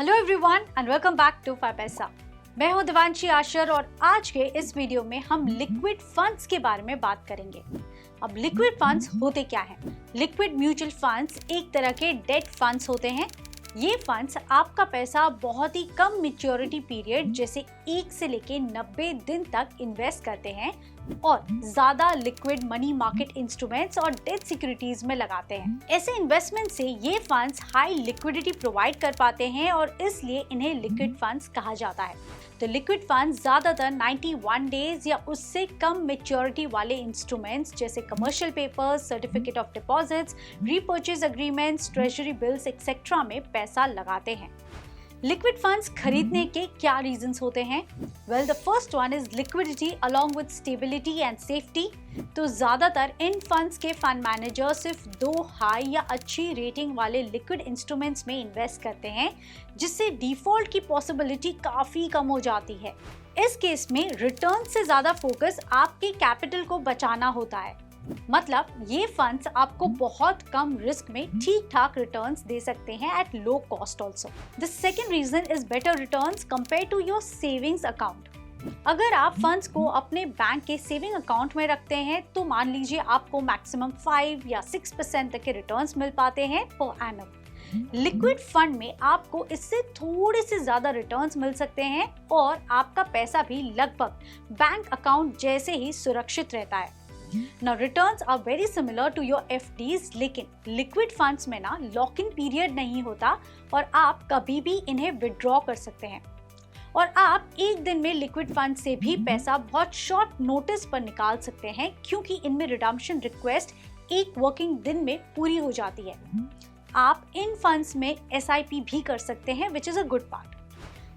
Hello everyone and welcome back to 5 Paisa. मैं हूं दिवांशी आशर और आज के इस वीडियो में हम लिक्विड फंड्स के बारे में बात करेंगे। अब लिक्विड फंड्स होते क्या हैं? लिक्विड म्यूचुअल फंड्स एक तरह के डेट फंड्स होते हैं। ये फंड्स आपका पैसा बहुत ही कम मैच्योरिटी पीरियड जैसे 1 से लेके 90 दिन तक इन्वेस्ट करते हैं और ज्यादा लिक्विड मनी मार्केट इंस्ट्रूमेंट्स और डेट सिक्योरिटीज में लगाते हैं। ऐसे इन्वेस्टमेंट से ये फंड्स हाई लिक्विडिटी प्रोवाइड कर पाते हैं और इसलिए इन्हें लिक्विड फंड्स कहा जाता है। तो लिक्विड फंड्स ज्यादातर 91 डेज या उससे कम मैच्योरिटी वाले इंस्ट्रूमेंट्स जैसे commercial papers, certificate of deposits, repurchase agreements, treasury bills etcetera में पैसा लगाते हैं। लिक्विड फंड्स खरीदने के क्या रीजंस होते हैं? Well, the first one is liquidity along with stability and safety. तो ज्यादातर इन फंड्स के फंड मैनेजर सिर्फ 2 हाई या अच्छी रेटिंग वाले लिक्विड इंस्ट्रूमेंट्स में इन्वेस्ट करते हैं, जिससे डिफॉल्ट की पॉसिबिलिटी काफी कम हो जाती है। इस केस में रिटर्न से ज्यादा फोकस आपके कैपिटल को बचाना होता है। मतलब ये फंड्स आपको बहुत कम रिस्क में ठीक ठाक रिटर्न्स दे सकते हैं at low cost also. The second reason is better returns compare to your savings account. अगर आप फंड्स को अपने बैंक के सेविंग अकाउंट में रखते हैं तो मान लीजिए आपको मैक्सिमम 5 या 6% तक के रिटर्न्स मिल पाते हैं पर एनम। लिक्विड फंड में आपको इससे थोड़े से ज्यादा रिटर्न्स मिल सकते हैं और आपका पैसा भी लगभग बैंक अकाउंट जैसे ही सुरक्षित रहता है। Now returns are very similar to your FDs, लेकिन लिक्विड फंड्स में ना लॉक इन पीरियड नहीं होता और आप कभी भी इन्हें विड्रॉ कर सकते हैं और आप एक दिन में लिक्विड फंड से भी पैसा बहुत शॉर्ट नोटिस पर निकाल सकते हैं क्योंकि इनमें रिडम्पशन रिक्वेस्ट 1 वर्किंग दिन में पूरी हो जाती है। आप इन फंड्स में SIP भी कर सकते हैं which is a good part.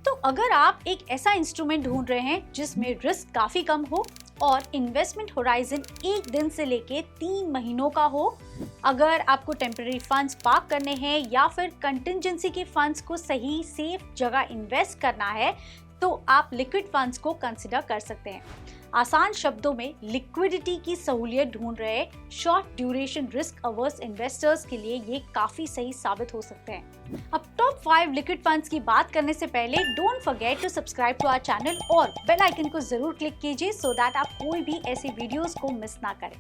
तो अगर आप एक ऐसा इंस्ट्रूमेंट ढूंढ रहे हैं जिसमें रिस्क काफी कम हो और इन्वेस्टमेंट होराइजन 1 दिन से लेके 3 महीनों का हो, अगर आपको टेम्पररी फंड्स पार्क करने हैं या फिर कंटिंजेंसी के फंड्स को सही सेफ जगह इन्वेस्ट करना है, तो आप लिक्विड फंड्स को कंसिडर कर सकते हैं। आसान शब्दों में लिक्विडिटी की सहूलियत ढूंढ रहे short duration risk averse investors के लिए ये काफी सही साबित हो सकते हैं। अब टॉप 5 लिक्विड फंड्स की बात करने से पहले don't forget to subscribe to our channel और बेल आइकन को जरूर क्लिक कीजिए सो दैट आप कोई भी ऐसे वीडियोस को मिस ना करें।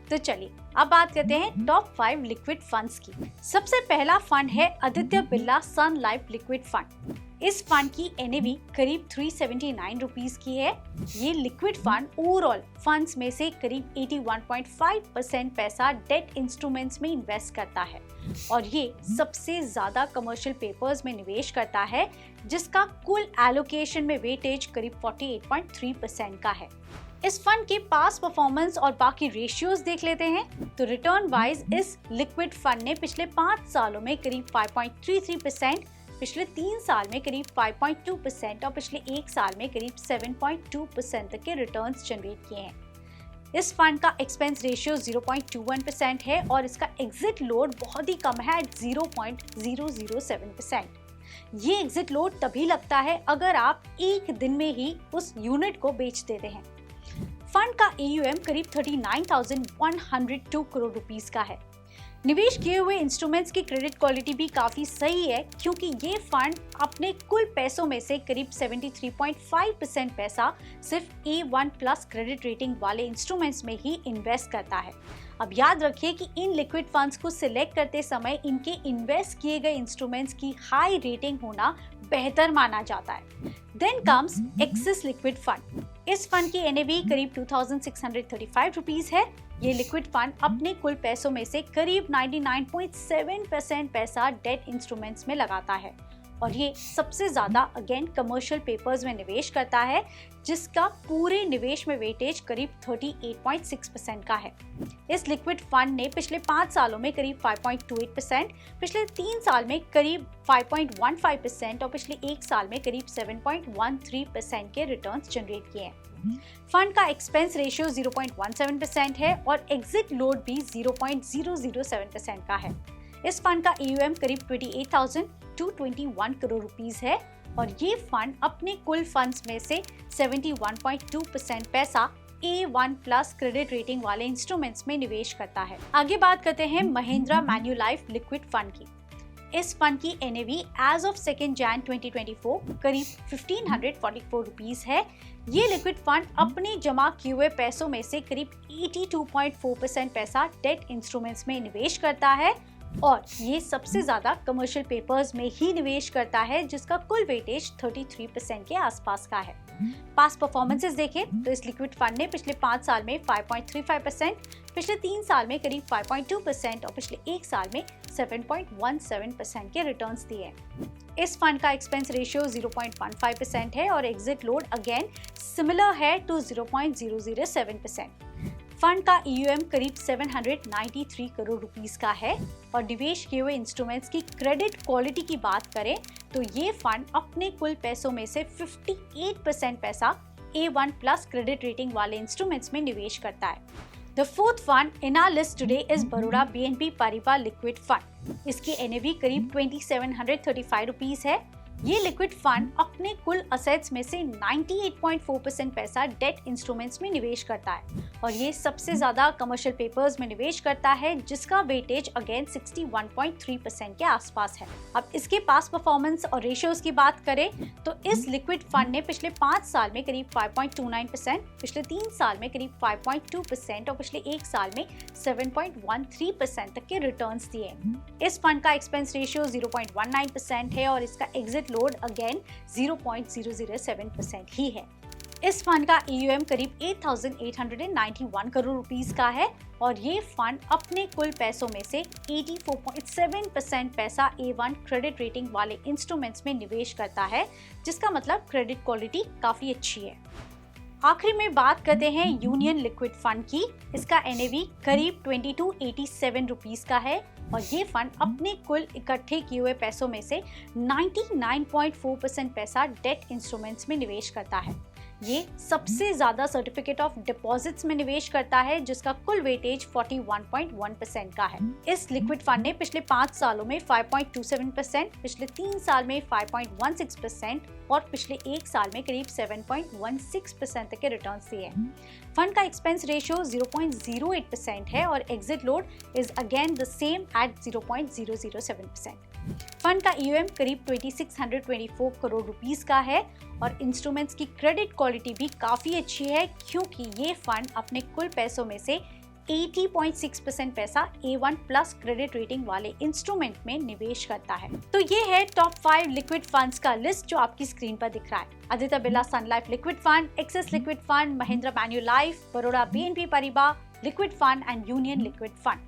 तो चलिए अब बात करते हैं टॉप 5 लिक्विड फंड्स की। सबसे पहला फंड है Aditya Birla sun life liquid fund. इस फंड की NAV करीब 379 रुपीस की है। ये लिक्विड फंड ओवरऑल फंड्स में से करीब 81.5% पैसा डेट इंस्ट्रूमेंट्स में इन्वेस्ट करता है और ये सबसे ज्यादा कमर्शियल पेपर्स में निवेश करता है, जिसका कुल एलोकेशन में वेटेज करीब 48.3% का है। इस फंड के पास परफॉर्मेंस और बाकी रेशियोज देख लेते हैं। तो रिटर्न वाइज इस लिक्विड फंड ने पिछले 5 सालों में करीब 5.33%, पिछले 3 साल में करीब 5.2% और पिछले 1 साल में करीब 7.2% तक के रिटर्न्स जनरेट किए हैं। इस फंड का एक्सपेंस रेशियो 0.21% है और इसका एग्जिट लोड बहुत ही कम है एट 0.007%। ये एग्जिट लोड तभी लगता है अगर आप एक दिन में ही उस यूनिट को बेच देते हैं। फंड का AUM करीब 39,102 करोड़ रुपीस का है। निवेश किए हुए इंस्ट्रूमेंट्स की क्रेडिट क्वालिटी भी काफी सही है क्योंकि ये फंड अपने कुल पैसों में से करीब 73.5% पैसा सिर्फ A1+ क्रेडिट रेटिंग वाले इंस्ट्रूमेंट्स में ही इन्वेस्ट करता है। अब याद रखिए कि इन लिक्विड फंड्स को सिलेक्ट करते समय इनके इन्वेस्ट किए गए इंस्ट्रूमेंट्स की हाई रेटिंग होना बेहतर माना जाता है। Then comes Axis liquid fund. इस फंड की NAV करीब 2635 रुपीस है। ये लिक्विड फंड अपने कुल पैसों में से करीब 99.7% पैसा डेट इंस्ट्रूमेंट्स में लगाता है और ये सबसे ज्यादा अगेन कमर्शियल पेपर्स में निवेश करता है, जिसका पूरे निवेश में वेटेज करीब 38.6% का है। इस लिक्विड फंड ने पिछले 5 सालों में करीब 5.28%, पिछले 3 साल में करीब 5.15% और पिछले 1 साल में करीब 7.13% के रिटर्न्स जनरेट किए हैं। फंड का एक्सपेंस रेशियो 0.17% है और एग्जिट लोड भी 0.007% का है। इस फंड का AUM करीब 28,221 करोड़ रुपीस है और ये फंड अपने कुल फंड्स में से 71.2% पैसा A1+ क्रेडिट रेटिंग वाले इंस्ट्रूमेंट्स में निवेश करता है। आगे बात करते हैं महिंद्रा मैन्युलाइफ लिक्विड फंड की। इस फंड की NAV एज ऑफ 2 जैन 2024 करीब 1544 रुपीस है। ये लिक्विड फंड अपने जमा किए हुए पैसों में से करीब 82.4% पैसा डेट इंस्ट्रूमेंट्स में निवेश करता है और ये सबसे ज्यादा कमर्शियल पेपर्स में ही निवेश करता है, जिसका कुल वेटेज 33% के आसपास का है। पास्ट परफॉर्मेंसेस देखें तो इस लिक्विड फंड ने पिछले 5 साल में 5.35%, पिछले 3 साल में करीब 5.2% और पिछले 1 साल में 7.17% के रिटर्न्स दिए हैं। इस फंड का एक्सपेंस रेशियो 0.15% है और एग्जिट लोड अगेन सिमिलर है टू 0.007%। फंड का EUM करीब 793 करोड़ रुपीस का है और निवेश किए हुए इंस्ट्रूमेंट्स की क्रेडिट क्वालिटी की बात करें तो ये फंड अपने कुल पैसों में से 58% पैसा A1 प्लस क्रेडिट रेटिंग वाले इंस्ट्रूमेंट्स में निवेश करता है। The fourth fund in our list today is Baroda BNP Paribas liquid fund. इसकी NAV करीब 2735 रुपीस है। ये लिक्विड फंड अपने कुल असेट्स में से 98.4% पैसा डेट इंस्ट्रूमेंट्स में निवेश करता है और ये सबसे ज्यादा कमर्शियल पेपर्स में निवेश करता है, जिसका वेटेज अगेन 61.3% के आसपास है। अब इसके पास्ट परफॉर्मेंस और रेशियोज की बात करें तो इस लिक्विड फंड ने पिछले 5 साल में करीब 5.29%, पिछले 3 साल में करीब 5.2% और पिछले 1 साल में 7.13% तक के रिटर्न्स दिए। इस फंड का एक्सपेंस रेशियो 0.19% है और इसका एग्जिट लोड अगेन 0.007% ही है। इस फंड का EUM करीब 8,891 करोड़ रुपीस का है और ये फंड अपने कुल पैसों में से 84.7% पैसा A1 क्रेडिट रेटिंग वाले इंस्ट्रूमेंट्स में निवेश करता है, जिसका मतलब क्रेडिट क्वालिटी काफी अच्छी है। आखिरी में बात करते हैं यूनियन लिक्विड फंड की। इसका NAV करीब 2287 रुपीस का है और ये फंड अपने कुल इकट्ठे किए हुए पैसों में से 99.4% पैसा डेट इंस्ट्रूमेंट्स में निवेश करता है। ये सबसे ज्यादा सर्टिफिकेट ऑफ डिपॉजिट्स में निवेश करता है, जिसका कुल वेटेज 41.1% का है। इस लिक्विड फंड ने पिछले 5 सालों में 5.27%, पिछले 3 साल में 5.16% और पिछले 1 साल में करीब 7.16% तक के रिटर्न्स दिए हैं। फंड का एक्सपेंस रेशियो 0.08% है और exit load is again the same at 0.007%। Fund का EUM करीब 2624 करोड़ रुपीस का है और इंस्ट्रूमेंट्स की क्रेडिट क्वालिटी भी काफी अच्छी है, क्योंकि ये फंड अपने कुल पैसों में से 80.6% पैसा A1 प्लस क्रेडिट रेटिंग वाले इंस्ट्रूमेंट में निवेश करता है। तो ये है टॉप 5 लिक्विड फंड्स का लिस्ट जो आपकी स्क्रीन पर दिख रहा है। Aditya Birla sun life liquid fund, Axis liquid fund, Mahindra Manulife, Baroda BNP Paribas liquid fund and Union liquid fund.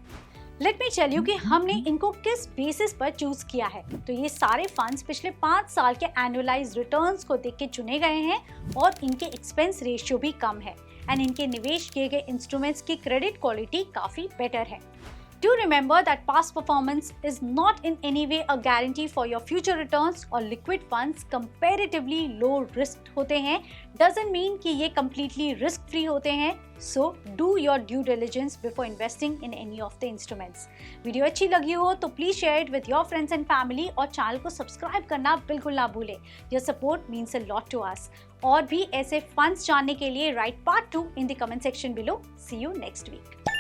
Let me tell you कि हमने इनको किस बेसिस पर चूज किया है। तो ये सारे फंड्स पिछले 5 साल के एनुअलाइज्ड रिटर्न्स को देख के चुने गए हैं और इनके एक्सपेंस रेशियो भी कम है एंड इनके निवेश किए गए इंस्ट्रूमेंट्स की क्रेडिट क्वालिटी काफी बेटर है। Do remember that past performance is not in any way a guarantee for your future returns और liquid funds comparatively low risk होते हैं doesn't mean कि ये completely risk free होते हैं। So do your due diligence before investing in any of the instruments। Video अच्छी लगी हो तो please share it with your friends and family और चैनल को सब्सक्राइब करना बिल्कुल ना भूलें। Your support means a lot to us। और भी ऐसे फंड्स जानने के लिए write part 2 in the comment section below। See you next week।